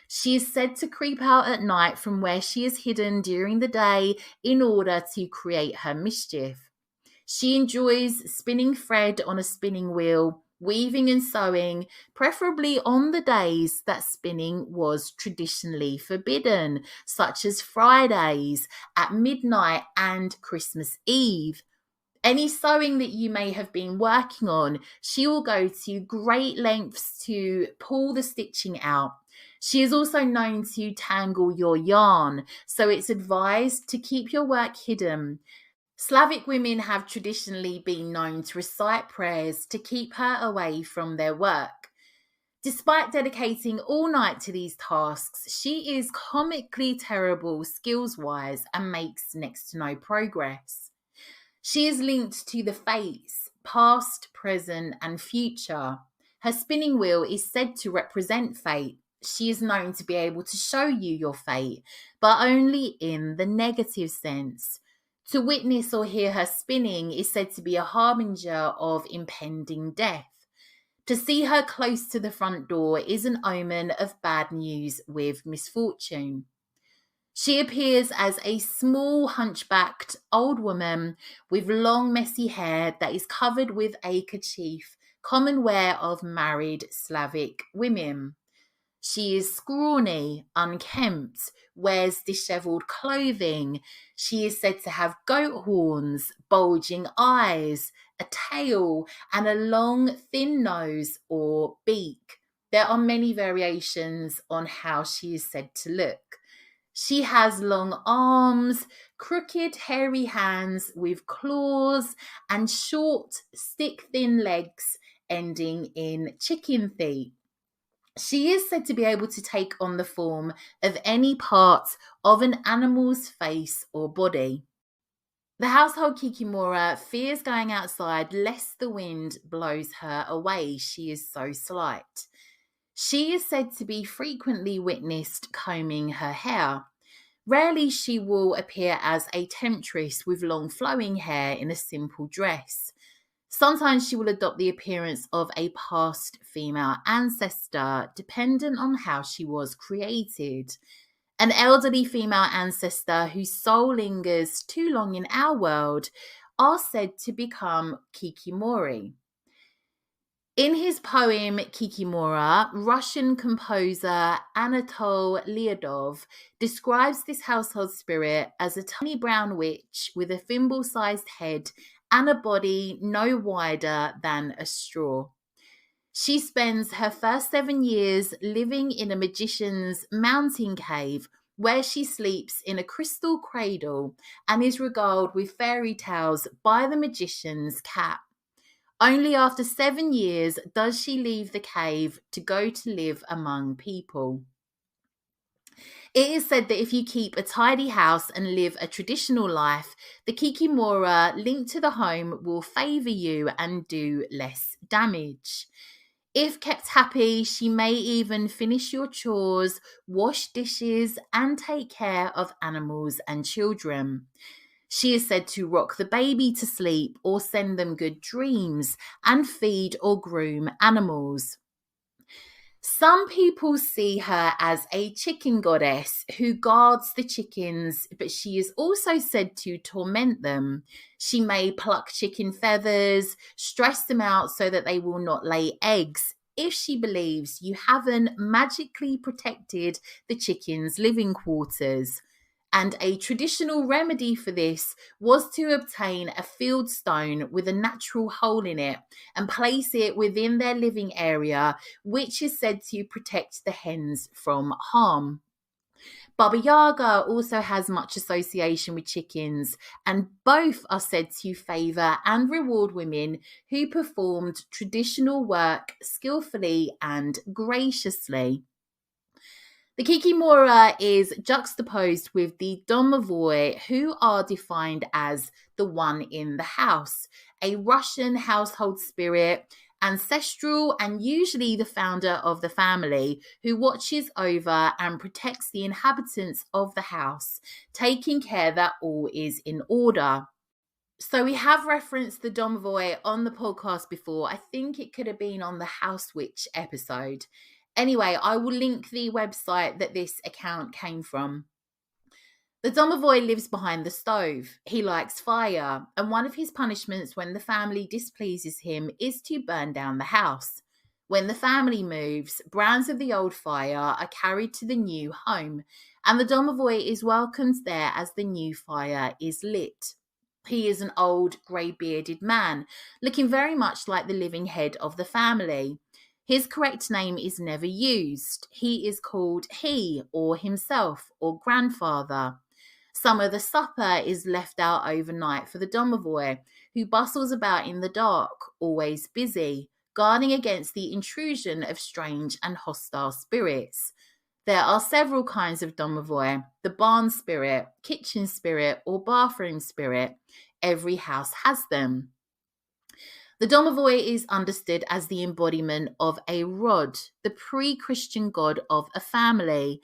She is said to creep out at night from where she is hidden during the day in order to create her mischief. She enjoys spinning thread on a spinning wheel, weaving and sewing, preferably on the days that spinning was traditionally forbidden, such as Fridays, at midnight, and Christmas Eve. Any sewing that you may have been working on, she will go to great lengths to pull the stitching out. She is also known to tangle your yarn, so it's advised to keep your work hidden. Slavic women have traditionally been known to recite prayers to keep her away from their work. Despite dedicating all night to these tasks, she is comically terrible skills-wise and makes next to no progress. She is linked to the fates, past, present, and future. Her spinning wheel is said to represent fate. She is known to be able to show you your fate, but only in the negative sense. To witness or hear her spinning is said to be a harbinger of impending death. To see her close to the front door is an omen of bad news with misfortune. She appears as a small, hunchbacked old woman with long, messy hair that is covered with a kerchief, common wear of married Slavic women. She is scrawny, unkempt, wears dishevelled clothing. She is said to have goat horns, bulging eyes, a tail, and a long, thin nose or beak. There are many variations on how she is said to look. She has long arms, crooked, hairy hands with claws, and short, stick-thin legs ending in chicken feet. She is said to be able to take on the form of any part of an animal's face or body. The household Kikimora fears going outside lest the wind blows her away. She is so slight. She is said to be frequently witnessed combing her hair. Rarely she will appear as a temptress with long flowing hair in a simple dress. Sometimes she will adopt the appearance of a past female ancestor, dependent on how she was created. An elderly female ancestor whose soul lingers too long in our world are said to become Kikimori. In his poem Kikimora, Russian composer Anatol Lyudov describes this household spirit as a tiny brown witch with a thimble-sized head and a body no wider than a straw. She spends her first 7 years living in a magician's mountain cave where she sleeps in a crystal cradle and is regaled with fairy tales by the magician's cat. Only after 7 years does she leave the cave to go to live among people. It is said that if you keep a tidy house and live a traditional life, the Kikimora linked to the home will favour you and do less damage. If kept happy, she may even finish your chores, wash dishes, and take care of animals and children. She is said to rock the baby to sleep or send them good dreams and feed or groom animals. Some people see her as a chicken goddess who guards the chickens, but she is also said to torment them. She may pluck chicken feathers, stress them out so that they will not lay eggs, if she believes you haven't magically protected the chickens' living quarters. And a traditional remedy for this was to obtain a field stone with a natural hole in it and place it within their living area, which is said to protect the hens from harm. Baba Yaga also has much association with chickens, and both are said to favour and reward women who performed traditional work skillfully and graciously. The Kikimora is juxtaposed with the domovoi, who are defined as the one in the house, a Russian household spirit, ancestral and usually the founder of the family, who watches over and protects the inhabitants of the house, taking care that all is in order. So we have referenced the domovoi on the podcast before. I think it could have been on the House Witch episode. Anyway, I will link the website that this account came from. The domovoi lives behind the stove. He likes fire, and one of his punishments when the family displeases him is to burn down the house. When the family moves, brands of the old fire are carried to the new home, and the domovoi is welcomed there as the new fire is lit. He is an old, grey-bearded man, looking very much like the living head of the family. His correct name is never used. He is called he or himself or grandfather. Some of the supper is left out overnight for the domovoi, who bustles about in the dark, always busy, guarding against the intrusion of strange and hostile spirits. There are several kinds of domovoi: the barn spirit, kitchen spirit, or bathroom spirit. Every house has them. The domovoi is understood as the embodiment of a Rod, the pre-Christian god of a family,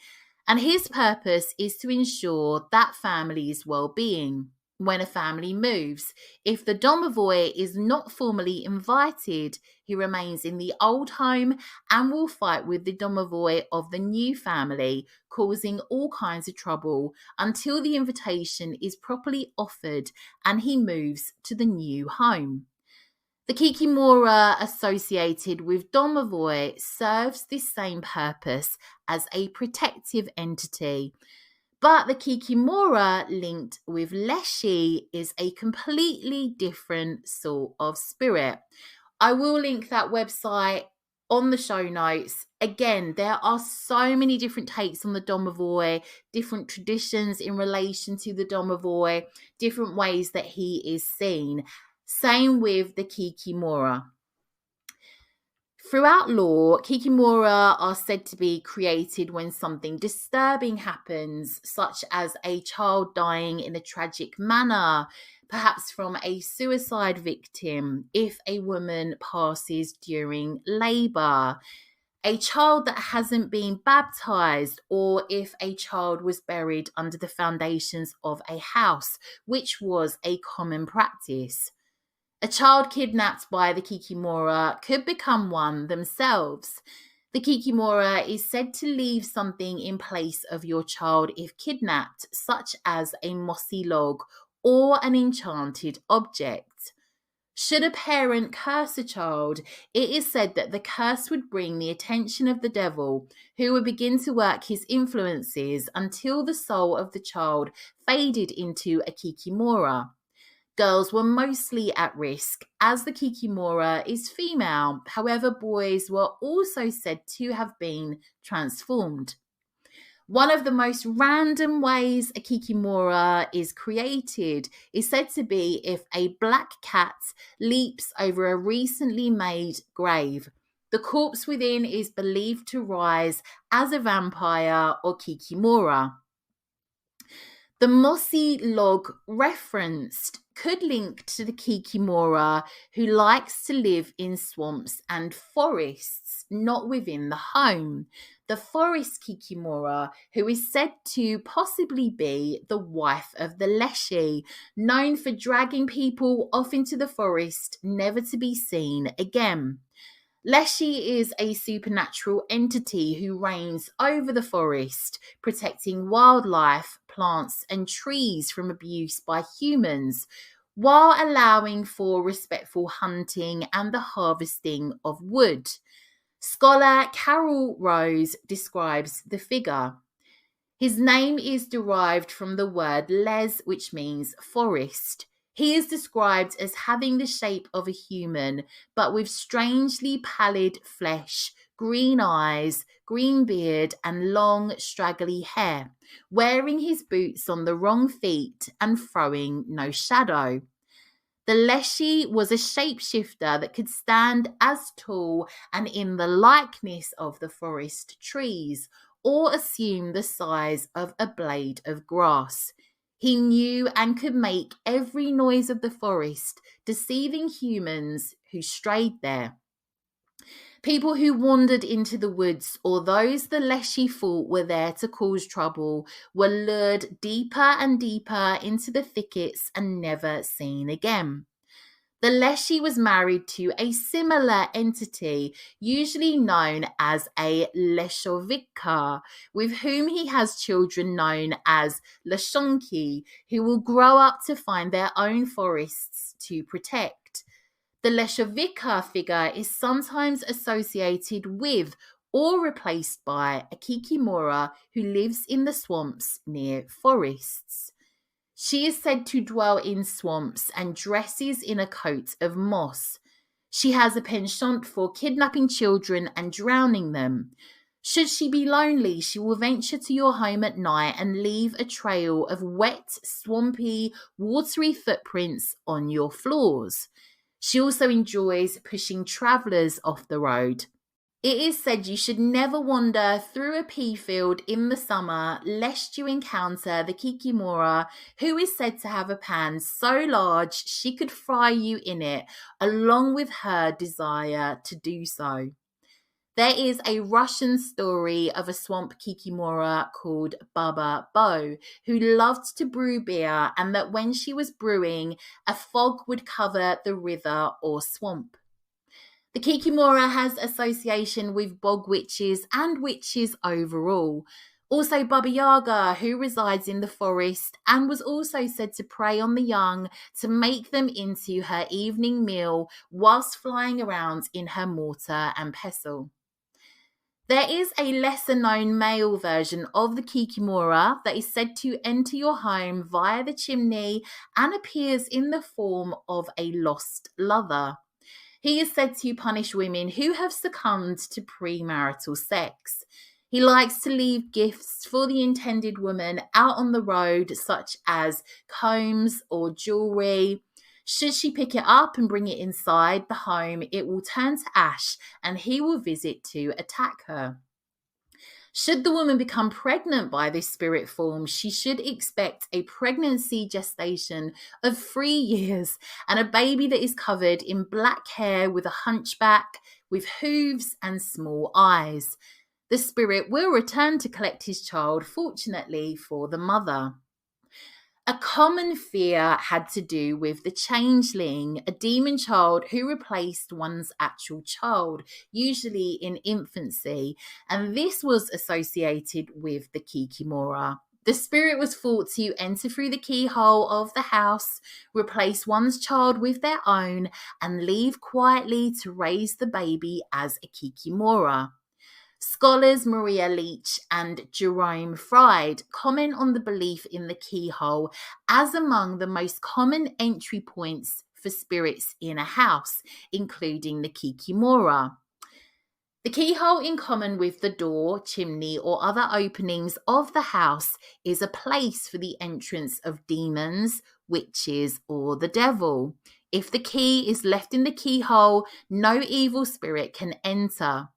and his purpose is to ensure that family's well-being. When a family moves, if the domovoi is not formally invited, he remains in the old home and will fight with the domovoi of the new family, causing all kinds of trouble until the invitation is properly offered and he moves to the new home. The Kikimora associated with domovoi serves this same purpose as a protective entity, but the Kikimora linked with Leshy is a completely different sort of spirit. I will link that website on the show notes. Again, there are so many different takes on the domovoi, different traditions in relation to the domovoi, different ways that he is seen. Same with the Kikimora. Throughout lore, Kikimora are said to be created when something disturbing happens, such as a child dying in a tragic manner, perhaps from a suicide victim, if a woman passes during labour, a child that hasn't been baptised, or if a child was buried under the foundations of a house, which was a common practice. A child kidnapped by the Kikimora could become one themselves. The Kikimora is said to leave something in place of your child if kidnapped, such as a mossy log or an enchanted object. Should a parent curse a child, it is said that the curse would bring the attention of the devil, who would begin to work his influences until the soul of the child faded into a Kikimora. Girls were mostly at risk, as the Kikimora is female. However, boys were also said to have been transformed. One of the most random ways a Kikimora is created is said to be if a black cat leaps over a recently made grave. The corpse within is believed to rise as a vampire or Kikimora. The mossy log referenced could link to the Kikimora who likes to live in swamps and forests, not within the home. The forest Kikimora, who is said to possibly be the wife of the Leshy, known for dragging people off into the forest, never to be seen again. Leshy is a supernatural entity who reigns over the forest, protecting wildlife, plants, and trees from abuse by humans, while allowing for respectful hunting and the harvesting of wood. Scholar Carol Rose describes the figure. His name is derived from the word les, which means forest. He is described as having the shape of a human, but with strangely pallid flesh, green eyes, green beard, and long, straggly hair, wearing his boots on the wrong feet and throwing no shadow. The Leshy was a shapeshifter that could stand as tall and in the likeness of the forest trees, or assume the size of a blade of grass. He knew and could make every noise of the forest, deceiving humans who strayed there. People who wandered into the woods, or those the Leshy thought were there to cause trouble, were lured deeper and deeper into the thickets and never seen again. The Leshy was married to a similar entity, usually known as a Leshovika, with whom he has children known as Leshonki, who will grow up to find their own forests to protect. The Leshovika figure is sometimes associated with or replaced by a Kikimora who lives in the swamps near forests. She is said to dwell in swamps and dresses in a coat of moss. She has a penchant for kidnapping children and drowning them. Should she be lonely, she will venture to your home at night and leave a trail of wet, swampy, watery footprints on your floors. She also enjoys pushing travellers off the road. It is said you should never wander through a pea field in the summer lest you encounter the Kikimora, who is said to have a pan so large she could fry you in it, along with her desire to do so. There is a Russian story of a swamp Kikimora called Baba Bo, who loved to brew beer, and that when she was brewing, a fog would cover the river or swamp. The Kikimora has association with bog witches and witches overall. Also Baba Yaga, who resides in the forest and was also said to prey on the young to make them into her evening meal whilst flying around in her mortar and pestle. There is a lesser-known male version of the Kikimora that is said to enter your home via the chimney and appears in the form of a lost lover. He is said to punish women who have succumbed to premarital sex. He likes to leave gifts for the intended woman out on the road, such as combs or jewellery. Should she pick it up and bring it inside the home, it will turn to ash and he will visit to attack her. Should the woman become pregnant by this spirit form, she should expect a pregnancy gestation of 3 years and a baby that is covered in black hair with a hunchback, with hooves and small eyes. The spirit will return to collect his child, fortunately for the mother. A common fear had to do with the changeling, a demon child who replaced one's actual child, usually in infancy, and this was associated with the Kikimora. The spirit was thought to enter through the keyhole of the house, replace one's child with their own, and leave quietly to raise the baby as a Kikimora. Scholars Maria Leach and Jerome Fried comment on the belief in the keyhole as among the most common entry points for spirits in a house, including the Kikimora. The keyhole, in common with the door, chimney, or other openings of the house, is a place for the entrance of demons, witches, or the devil. If the key is left in the keyhole, no evil spirit can enter.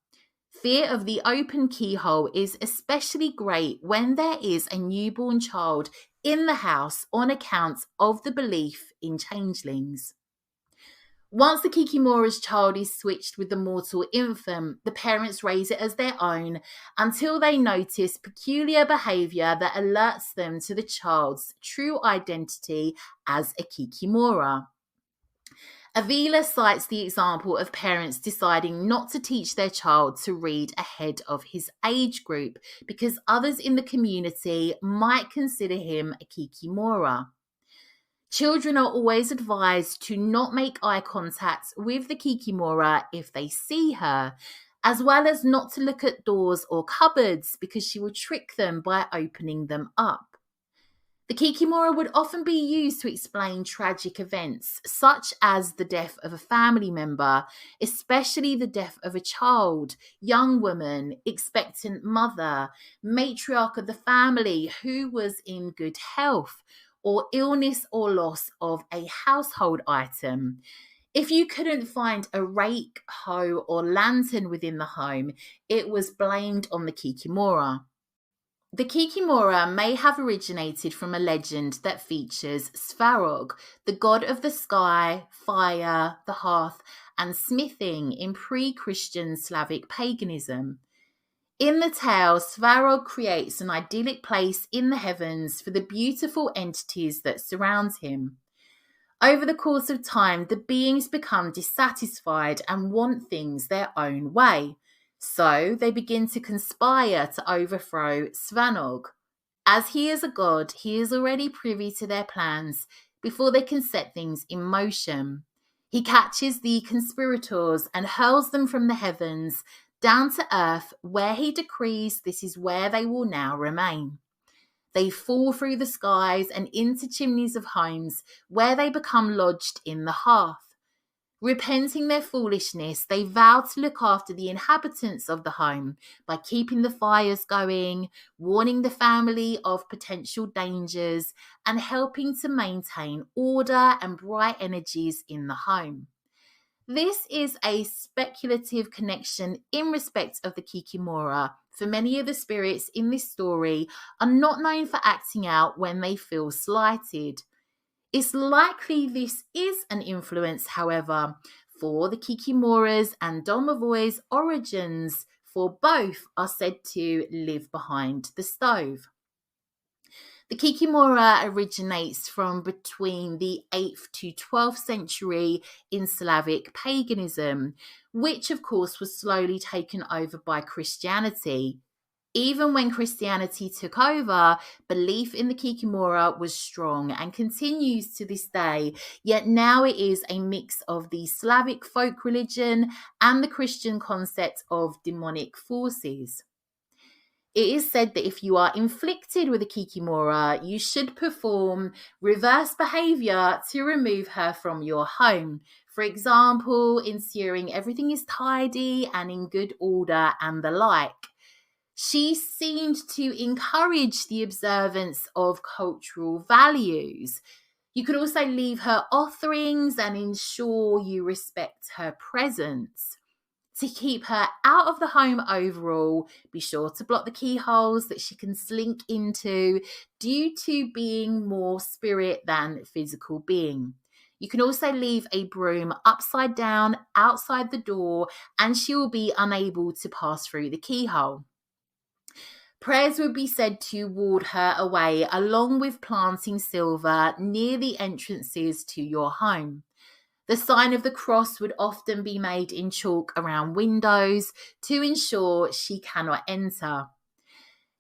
Fear of the open keyhole is especially great when there is a newborn child in the house on account of the belief in changelings. Once the Kikimora's child is switched with the mortal infant, the parents raise it as their own until they notice peculiar behaviour that alerts them to the child's true identity as a Kikimora. Aveela cites the example of parents deciding not to teach their child to read ahead of his age group because others in the community might consider him a Kikimora. Children are always advised to not make eye contact with the Kikimora if they see her, as well as not to look at doors or cupboards because she will trick them by opening them up. The Kikimora would often be used to explain tragic events, such as the death of a family member, especially the death of a child, young woman, expectant mother, matriarch of the family who was in good health, or illness or loss of a household item. If you couldn't find a rake, hoe, or lantern within the home, it was blamed on the Kikimora. The Kikimora may have originated from a legend that features Svarog, the god of the sky, fire, the hearth, and smithing in pre-Christian Slavic paganism. In the tale, Svarog creates an idyllic place in the heavens for the beautiful entities that surround him. Over the course of time, the beings become dissatisfied and want things their own way. So they begin to conspire to overthrow Svanog. As he is a god, he is already privy to their plans before they can set things in motion. He catches the conspirators and hurls them from the heavens down to earth, where he decrees this is where they will now remain. They fall through the skies and into chimneys of homes, where they become lodged in the hearth. Repenting their foolishness, they vow to look after the inhabitants of the home by keeping the fires going, warning the family of potential dangers, and helping to maintain order and bright energies in the home. This is a speculative connection in respect of the Kikimora, for many of the spirits in this story are not known for acting out when they feel slighted. It's likely this is an influence, however, for the Kikimora's and Domovoy's origins, for both are said to live behind the stove. The Kikimora originates from between the 8th to 12th century in Slavic paganism, which of course was slowly taken over by Christianity. Even when Christianity took over, belief in the Kikimora was strong and continues to this day, yet now it is a mix of the Slavic folk religion and the Christian concept of demonic forces. It is said that if you are inflicted with a Kikimora, you should perform reverse behaviour to remove her from your home. For example, ensuring everything is tidy and in good order and the like. She seemed to encourage the observance of cultural values. You could also leave her offerings and ensure you respect her presence. To keep her out of the home overall, be sure to block the keyholes that she can slink into due to being more spirit than physical being. You can also leave a broom upside down outside the door and she will be unable to pass through the keyhole. Prayers would be said to ward her away, along with planting silver near the entrances to your home. The sign of the cross would often be made in chalk around windows to ensure she cannot enter.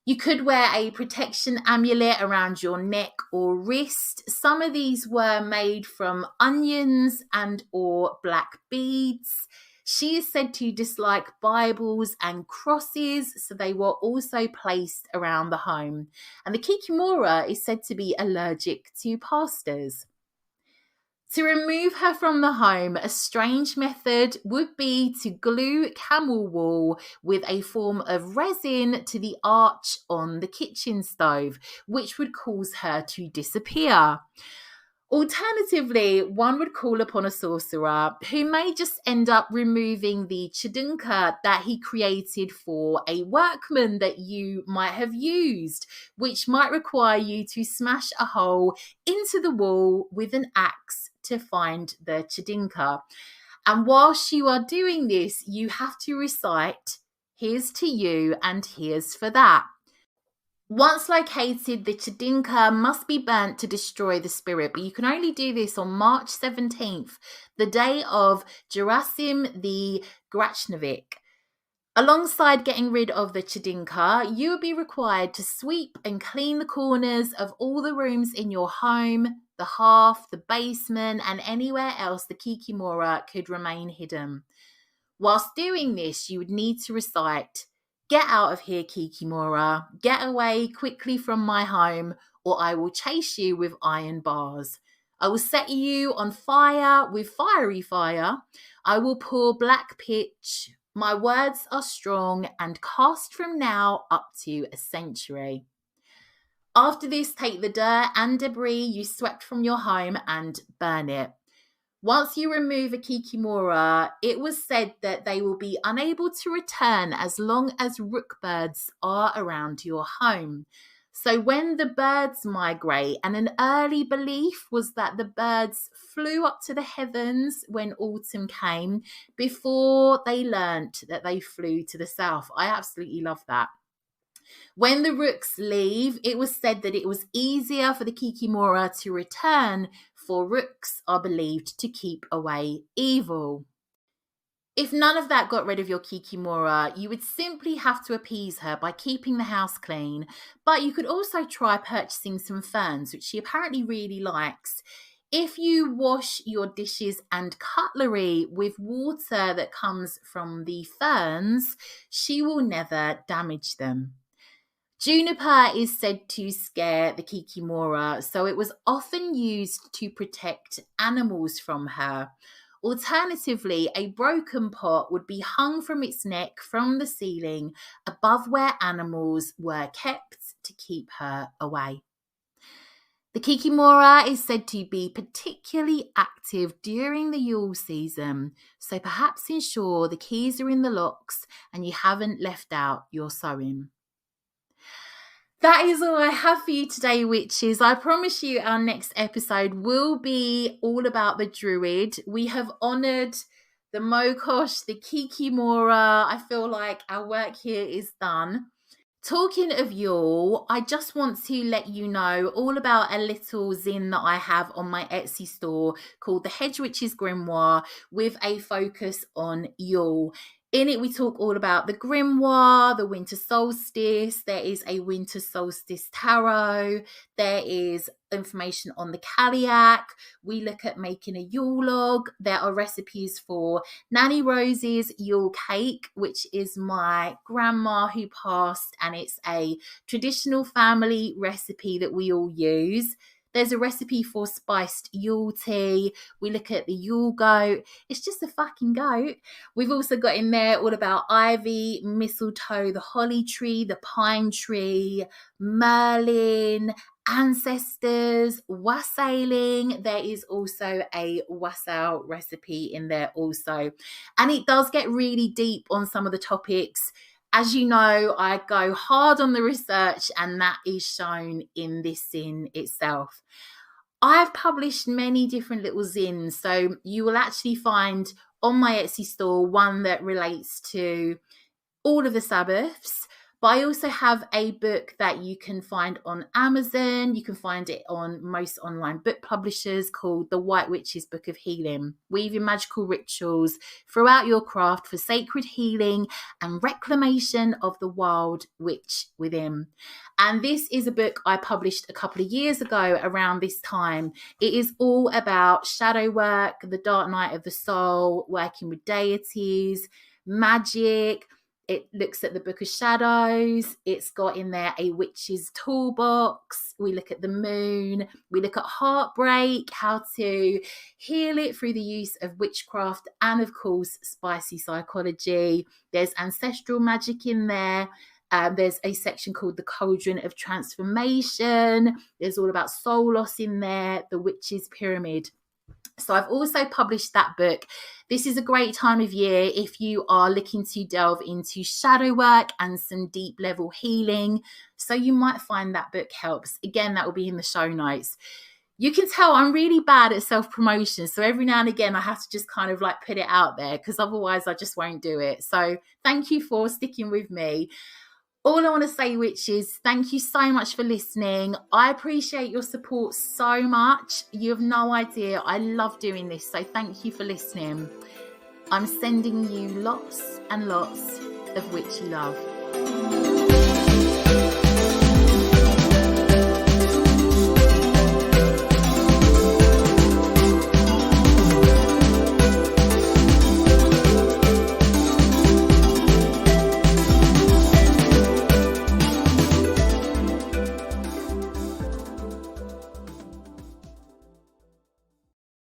You could wear a protection amulet around your neck or wrist. Some of these were made from onions and or black beads. She is said to dislike Bibles and crosses, so they were also placed around the home. And the Kikimora is said to be allergic to pastors. To remove her from the home, a strange method would be to glue camel wool with a form of resin to the arch on the kitchen stove, which would cause her to disappear. Alternatively, one would call upon a sorcerer who may just end up removing the chidunka that he created for a workman that you might have used, which might require you to smash a hole into the wall with an axe to find the chidunka. And whilst you are doing this, you have to recite, "Here's to you and here's for that." Once located, the chidinka must be burnt to destroy the spirit, but you can only do this on March 17th, the day of Gerasim the Grachnovik. Alongside getting rid of the chidinka, you will be required to sweep and clean the corners of all the rooms in your home, the hearth, the basement, and anywhere else the Kikimora could remain hidden. Whilst doing this, you would need to recite, "Get out of here, Kikimora. Get away quickly from my home, or I will chase you with iron bars. I will set you on fire with fiery fire. I will pour black pitch. My words are strong and cast from now up to a century." After this, take the dirt and debris you swept from your home and burn it. Once you remove a Kikimora, it was said that they will be unable to return as long as rook birds are around your home. So when the birds migrate, and an early belief was that the birds flew up to the heavens when autumn came before they learnt that they flew to the south. I absolutely love that. When the rooks leave, it was said that it was easier for the Kikimora to return, for rooks are believed to keep away evil. If none of that got rid of your Kikimora, you would simply have to appease her by keeping the house clean, but you could also try purchasing some ferns, which she apparently really likes. If you wash your dishes and cutlery with water that comes from the ferns, she will never damage them. Juniper is said to scare the Kikimora, so it was often used to protect animals from her. Alternatively, a broken pot would be hung from its neck from the ceiling above where animals were kept to keep her away. The Kikimora is said to be particularly active during the Yule season, so perhaps ensure the keys are in the locks and you haven't left out your sewing. That is all I have for you today, witches. I promise you our next episode will be all about the Druid. We have honoured the Mokosh, the Kikimora. I feel like our work here is done. Talking of Yule, I just want to let you know all about a little zine that I have on my Etsy store called The Hedge Witch's Grimoire, with a focus on Yule. In it, we talk all about the grimoire, the winter solstice. There is a winter solstice tarot. There is information on the Kaliak. We look at making a Yule log. There are recipes for Nanny Rose's Yule cake, which is my grandma who passed, and it's a traditional family recipe that we all use. There's a recipe for spiced Yule tea. We look at the Yule goat. It's just a fucking goat. We've also got in there all about ivy, mistletoe, the holly tree, the pine tree, Merlin, ancestors, wassailing. There is also a wassail recipe in there also. And it does get really deep on some of the topics. As you know, I go hard on the research, and that is shown in this zine itself. I've published many different little zines, so you will actually find on my Etsy store one that relates to all of the Sabbaths, But I also have a book that you can find on Amazon. You can find it on most online book publishers, called The White Witch's Book of Healing. Weaving magical rituals throughout your craft for sacred healing and reclamation of the wild witch within. And this is a book I published a couple of years ago around this time. It is all about shadow work, the dark night of the soul, working with deities, magic. It looks at the Book of Shadows. It's got in there a witch's toolbox. We look at the moon. We look at heartbreak, how to heal it through the use of witchcraft and, of course, spicy psychology. There's ancestral magic in there. There's a section called The Cauldron of Transformation. There's all about soul loss in there, the witch's pyramid. So I've also published that book. This is a great time of year if you are looking to delve into shadow work and some deep level healing. So you might find that book helps. Again, that will be in the show notes. You can tell I'm really bad at self-promotion. So every now and again, I have to just kind of like put it out there, because otherwise I just won't do it. So thank you for sticking with me. All I want to say, witches, thank you so much for listening. I appreciate your support so much. You have no idea. I love doing this. So thank you for listening. I'm sending you lots and lots of witchy love.